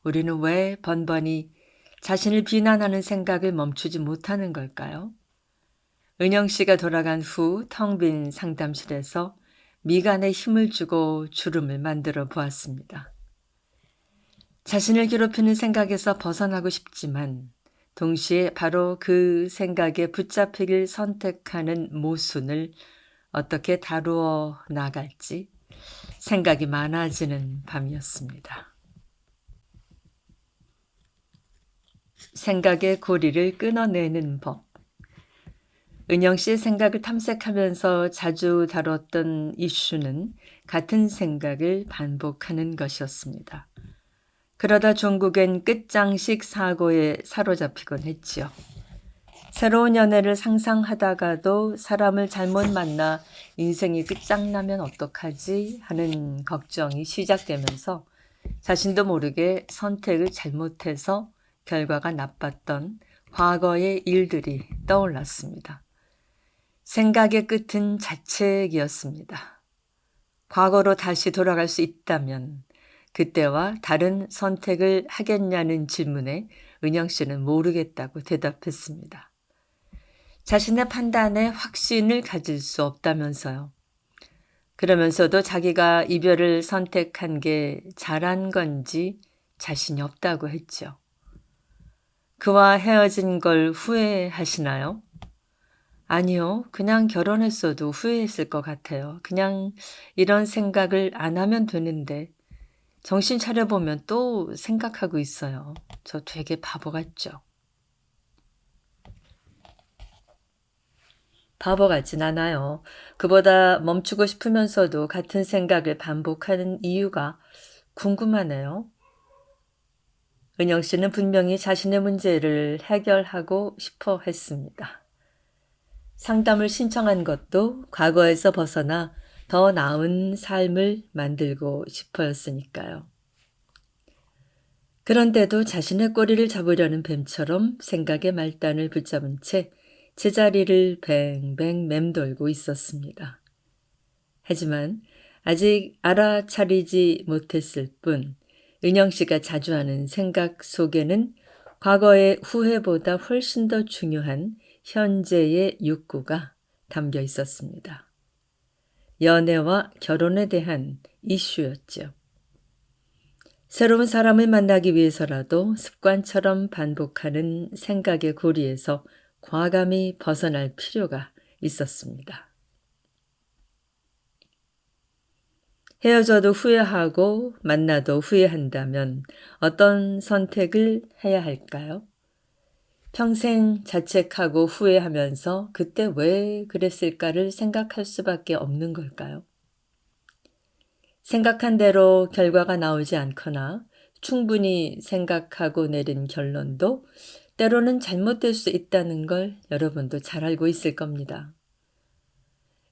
우리는 왜 번번이 자신을 비난하는 생각을 멈추지 못하는 걸까요? 은영 씨가 돌아간 후 텅 빈 상담실에서 미간에 힘을 주고 주름을 만들어 보았습니다. 자신을 괴롭히는 생각에서 벗어나고 싶지만 동시에 바로 그 생각에 붙잡히길 선택하는 모순을 어떻게 다루어 나갈지 생각이 많아지는 밤이었습니다. 생각의 고리를 끊어내는 법. 은영 씨의 생각을 탐색하면서 자주 다뤘던 이슈는 같은 생각을 반복하는 것이었습니다. 그러다 종국엔 끝장식 사고에 사로잡히곤 했지요. 새로운 연애를 상상하다가도 사람을 잘못 만나 인생이 끝장나면 어떡하지 하는 걱정이 시작되면서 자신도 모르게 선택을 잘못해서 결과가 나빴던 과거의 일들이 떠올랐습니다. 생각의 끝은 자책이었습니다. 과거로 다시 돌아갈 수 있다면 그때와 다른 선택을 하겠냐는 질문에 은영 씨는 모르겠다고 대답했습니다. 자신의 판단에 확신을 가질 수 없다면서요. 그러면서도 자기가 이별을 선택한 게 잘한 건지 자신이 없다고 했죠. 그와 헤어진 걸 후회하시나요? 아니요. 그냥 결혼했어도 후회했을 것 같아요. 그냥 이런 생각을 안 하면 되는데 정신 차려보면 또 생각하고 있어요. 저 되게 바보 같죠? 바보 같진 않아요. 그보다 멈추고 싶으면서도 같은 생각을 반복하는 이유가 궁금하네요. 은영 씨는 분명히 자신의 문제를 해결하고 싶어 했습니다. 상담을 신청한 것도 과거에서 벗어나 더 나은 삶을 만들고 싶어였으니까요. 그런데도 자신의 꼬리를 잡으려는 뱀처럼 생각의 말단을 붙잡은 채 제자리를 뱅뱅 맴돌고 있었습니다. 하지만 아직 알아차리지 못했을 뿐 은영 씨가 자주 하는 생각 속에는 과거의 후회보다 훨씬 더 중요한 현재의 욕구가 담겨 있었습니다. 연애와 결혼에 대한 이슈였죠. 새로운 사람을 만나기 위해서라도 습관처럼 반복하는 생각의 고리에서 과감히 벗어날 필요가 있었습니다. 헤어져도 후회하고 만나도 후회한다면 어떤 선택을 해야 할까요? 평생 자책하고 후회하면서 그때 왜 그랬을까를 생각할 수밖에 없는 걸까요? 생각한 대로 결과가 나오지 않거나 충분히 생각하고 내린 결론도 때로는 잘못될 수 있다는 걸 여러분도 잘 알고 있을 겁니다.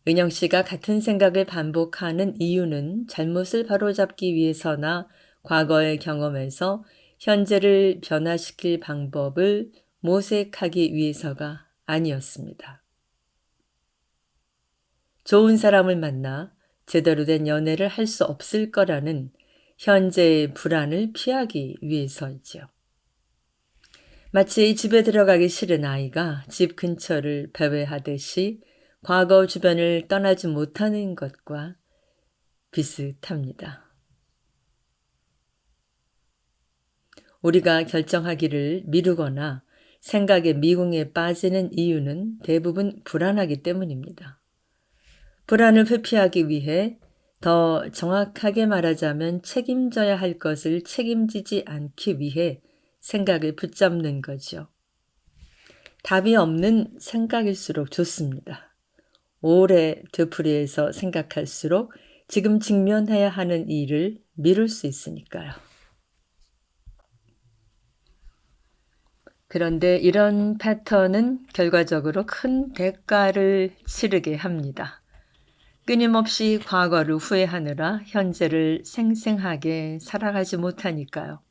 은영 씨가 같은 생각을 반복하는 이유는 잘못을 바로잡기 위해서나 과거의 경험에서 현재를 변화시킬 방법을 모색하기 위해서가 아니었습니다. 좋은 사람을 만나 제대로 된 연애를 할 수 없을 거라는 현재의 불안을 피하기 위해서이지요. 마치 집에 들어가기 싫은 아이가 집 근처를 배회하듯이 과거 주변을 떠나지 못하는 것과 비슷합니다. 우리가 결정하기를 미루거나 생각의 미궁에 빠지는 이유는 대부분 불안하기 때문입니다. 불안을 회피하기 위해 더 정확하게 말하자면 책임져야 할 것을 책임지지 않기 위해 생각을 붙잡는 거죠. 답이 없는 생각일수록 좋습니다. 오래 되풀이해서 생각할수록 지금 직면해야 하는 일을 미룰 수 있으니까요. 그런데 이런 패턴은 결과적으로 큰 대가를 치르게 합니다. 끊임없이 과거를 후회하느라 현재를 생생하게 살아가지 못하니까요.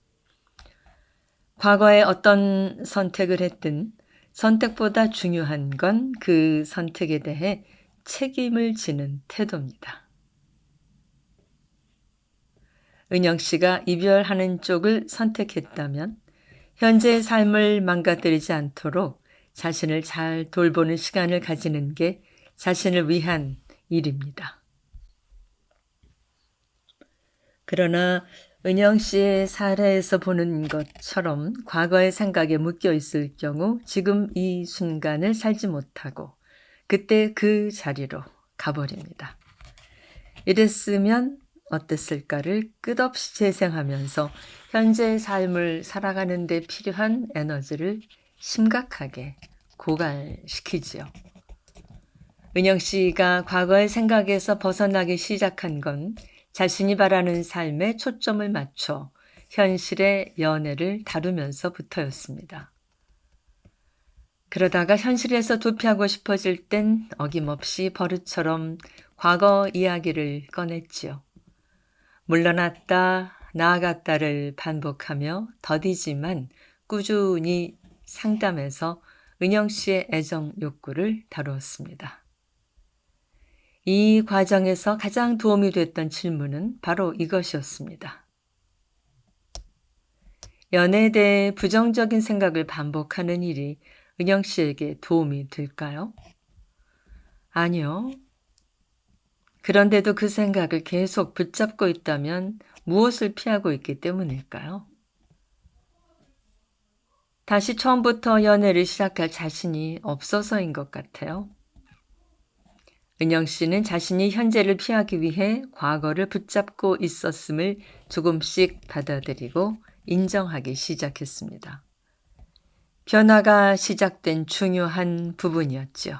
과거에 어떤 선택을 했든 선택보다 중요한 건 그 선택에 대해 책임을 지는 태도입니다. 은영 씨가 이별하는 쪽을 선택했다면 현재의 삶을 망가뜨리지 않도록 자신을 잘 돌보는 시간을 가지는 게 자신을 위한 일입니다. 그러나 은영 씨의 사례에서 보는 것처럼 과거의 생각에 묶여 있을 경우 지금 이 순간을 살지 못하고 그때 그 자리로 가버립니다. 이랬으면 어땠을까를 끝없이 재생하면서 현재의 삶을 살아가는 데 필요한 에너지를 심각하게 고갈시키지요. 은영 씨가 과거의 생각에서 벗어나기 시작한 건 자신이 바라는 삶에 초점을 맞춰 현실의 연애를 다루면서부터였습니다. 그러다가 현실에서 도피하고 싶어질 땐 어김없이 버릇처럼 과거 이야기를 꺼냈지요. 물러났다 나아갔다를 반복하며 더디지만 꾸준히 상담해서 은영 씨의 애정 욕구를 다루었습니다. 이 과정에서 가장 도움이 됐던 질문은 바로 이것이었습니다. 연애에 대해 부정적인 생각을 반복하는 일이 은영 씨에게 도움이 될까요? 아니요. 그런데도 그 생각을 계속 붙잡고 있다면 무엇을 피하고 있기 때문일까요? 다시 처음부터 연애를 시작할 자신이 없어서인 것 같아요. 은영 씨는 자신이 현재를 피하기 위해 과거를 붙잡고 있었음을 조금씩 받아들이고 인정하기 시작했습니다. 변화가 시작된 중요한 부분이었죠.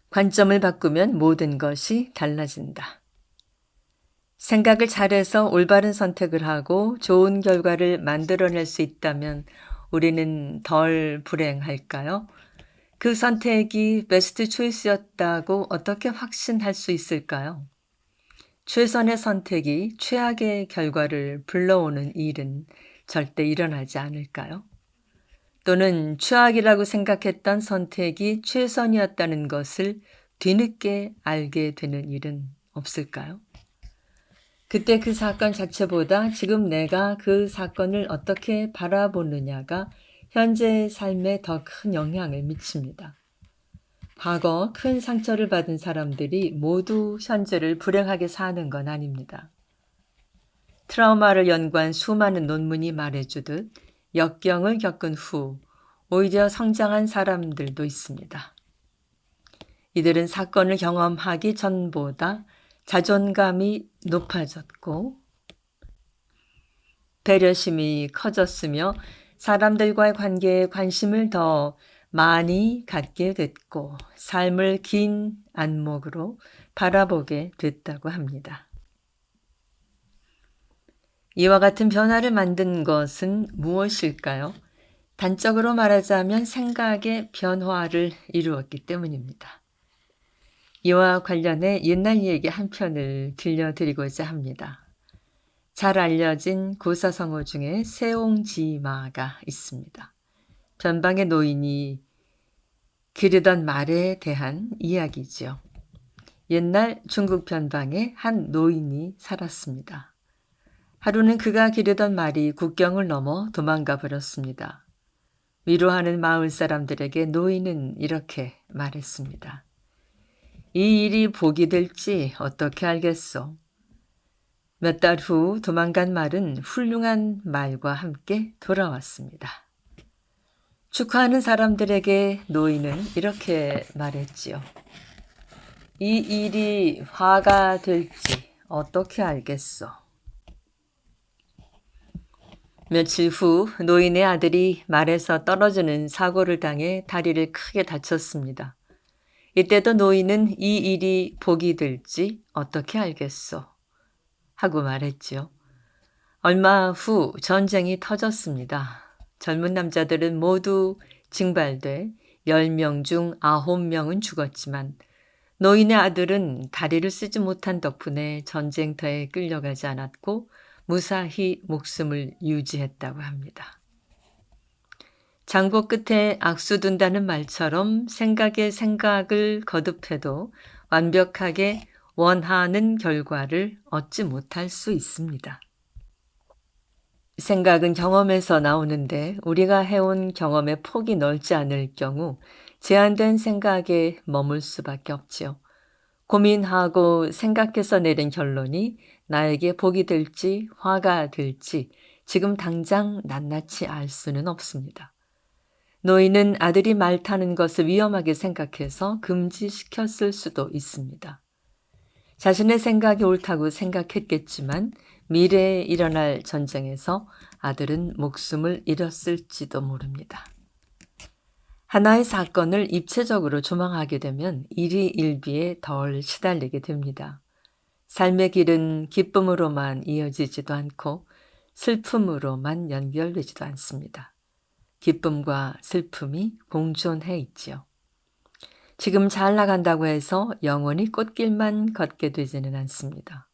관점을 바꾸면 모든 것이 달라진다. 생각을 잘해서 올바른 선택을 하고 좋은 결과를 만들어낼 수 있다면 우리는 덜 불행할까요? 그 선택이 베스트 초이스였다고 어떻게 확신할 수 있을까요? 최선의 선택이 최악의 결과를 불러오는 일은 절대 일어나지 않을까요? 또는 최악이라고 생각했던 선택이 최선이었다는 것을 뒤늦게 알게 되는 일은 없을까요? 그때 그 사건 자체보다 지금 내가 그 사건을 어떻게 바라보느냐가 현재의 삶에 더 큰 영향을 미칩니다. 과거 큰 상처를 받은 사람들이 모두 현재를 불행하게 사는 건 아닙니다. 트라우마를 연구한 수많은 논문이 말해주듯 역경을 겪은 후 오히려 성장한 사람들도 있습니다. 이들은 사건을 경험하기 전보다 자존감이 높아졌고 배려심이 커졌으며 사람들과의 관계에 관심을 더 많이 갖게 됐고 삶을 긴 안목으로 바라보게 됐다고 합니다. 이와 같은 변화를 만든 것은 무엇일까요? 단적으로 말하자면 생각의 변화를 이루었기 때문입니다. 이와 관련해 옛날 얘기 한 편을 들려드리고자 합니다. 잘 알려진 고사성어 중에 세옹지마가 있습니다. 변방의 노인이 기르던 말에 대한 이야기죠. 옛날 중국 변방에 한 노인이 살았습니다. 하루는 그가 기르던 말이 국경을 넘어 도망가 버렸습니다. 위로하는 마을 사람들에게 노인은 이렇게 말했습니다. 이 일이 복이 될지 어떻게 알겠소? 몇 달 후 도망간 말은 훌륭한 말과 함께 돌아왔습니다. 축하하는 사람들에게 노인은 이렇게 말했지요. 이 일이 화가 될지 어떻게 알겠어? 며칠 후 노인의 아들이 말에서 떨어지는 사고를 당해 다리를 크게 다쳤습니다. 이때도 노인은 이 일이 복이 될지 어떻게 알겠소? 하고 말했지요. 얼마 후 전쟁이 터졌습니다. 젊은 남자들은 모두 징발돼 10명 중 9명은 죽었지만 노인의 아들은 다리를 쓰지 못한 덕분에 전쟁터에 끌려가지 않았고 무사히 목숨을 유지했다고 합니다. 장고 끝에 악수 둔다는 말처럼 생각에 생각을 거듭해도 완벽하게 원하는 결과를 얻지 못할 수 있습니다. 생각은 경험에서 나오는데 우리가 해온 경험의 폭이 넓지 않을 경우 제한된 생각에 머물 수밖에 없지요. 고민하고 생각해서 내린 결론이 나에게 복이 될지 화가 될지 지금 당장 낱낱이 알 수는 없습니다. 노인은 아들이 말 타는 것을 위험하게 생각해서 금지시켰을 수도 있습니다. 자신의 생각이 옳다고 생각했겠지만 미래에 일어날 전쟁에서 아들은 목숨을 잃었을지도 모릅니다. 하나의 사건을 입체적으로 조망하게 되면 일희일비에 덜 시달리게 됩니다. 삶의 길은 기쁨으로만 이어지지도 않고 슬픔으로만 연결되지도 않습니다. 기쁨과 슬픔이 공존해 있지요. 지금 잘 나간다고 해서 영원히 꽃길만 걷게 되지는 않습니다.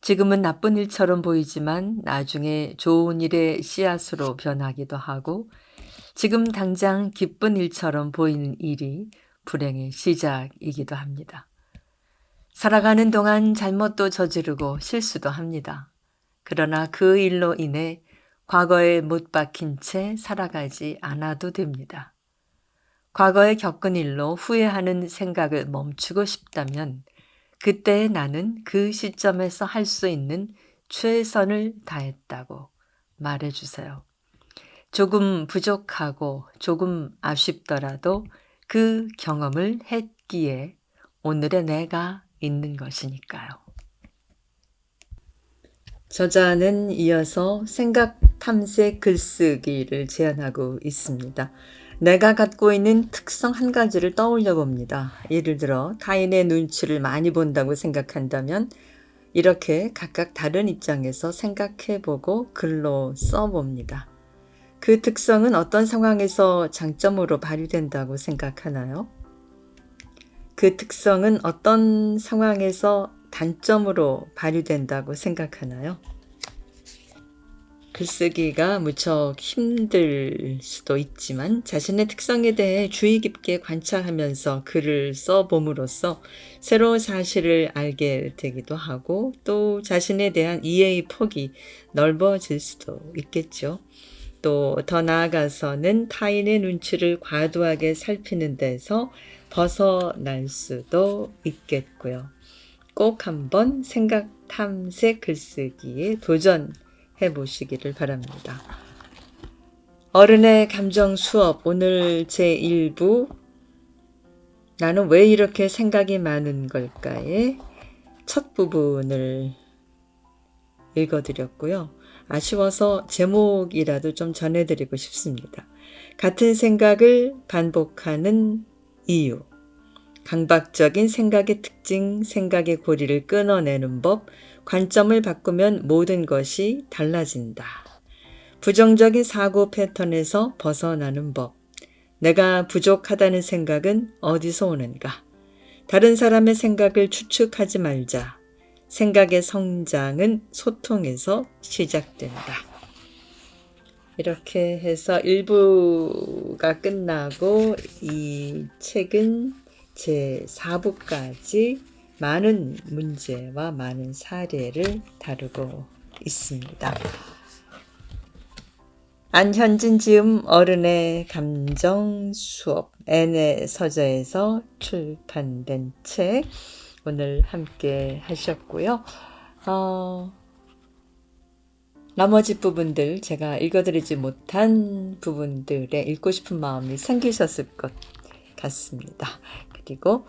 지금은 나쁜 일처럼 보이지만 나중에 좋은 일의 씨앗으로 변하기도 하고 지금 당장 기쁜 일처럼 보이는 일이 불행의 시작이기도 합니다. 살아가는 동안 잘못도 저지르고 실수도 합니다. 그러나 그 일로 인해 과거에 못 박힌 채 살아가지 않아도 됩니다. 과거에 겪은 일로 후회하는 생각을 멈추고 싶다면 그때 나는 그 시점에서 할 수 있는 최선을 다했다고 말해주세요. 조금 부족하고 조금 아쉽더라도 그 경험을 했기에 오늘의 내가 있는 것이니까요. 저자는 이어서 생각 탐색 글쓰기를 제안하고 있습니다. 내가 갖고 있는 특성 한 가지를 떠올려 봅니다. 예를 들어 타인의 눈치를 많이 본다고 생각한다면 이렇게 각각 다른 입장에서 생각해 보고 글로 써 봅니다. 그 특성은 어떤 상황에서 장점으로 발휘된다고 생각하나요? 그 특성은 어떤 상황에서 단점으로 발휘된다고 생각하나요? 글쓰기가 무척 힘들 수도 있지만 자신의 특성에 대해 주의 깊게 관찰하면서 글을 써봄으로써 새로운 사실을 알게 되기도 하고 또 자신에 대한 이해의 폭이 넓어질 수도 있겠죠. 또 더 나아가서는 타인의 눈치를 과도하게 살피는 데서 벗어날 수도 있겠고요. 꼭 한번 생각 탐색 글쓰기에 도전해 보시기를 바랍니다. 어른의 감정 수업 오늘 제1부 나는 왜 이렇게 생각이 많은 걸까의 첫 부분을 읽어드렸고요. 아쉬워서 제목이라도 좀 전해드리고 싶습니다. 같은 생각을 반복하는 이유, 강박적인 생각의 특징, 생각의 고리를 끊어내는 법, 관점을 바꾸면 모든 것이 달라진다. 부정적인 사고 패턴에서 벗어나는 법, 내가 부족하다는 생각은 어디서 오는가? 다른 사람의 생각을 추측하지 말자. 생각의 성장은 소통에서 시작된다. 이렇게 해서 1부가 끝나고 이 책은 제4부까지 많은 문제와 많은 사례를 다루고 있습니다. 안현진 지음 어른의 감정 수업 N의 서재에서 출판된 책 오늘 함께 하셨고요. 나머지 부분들 제가 읽어드리지 못한 부분들에 읽고 싶은 마음이 생기셨을 것 같습니다. 그리고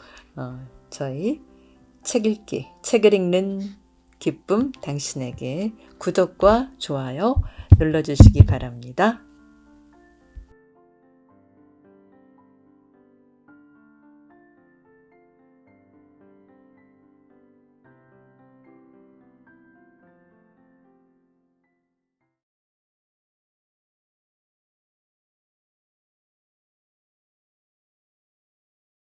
저희 책 읽기, 책을 읽는 기쁨 당신에게 구독과 좋아요 눌러주시기 바랍니다.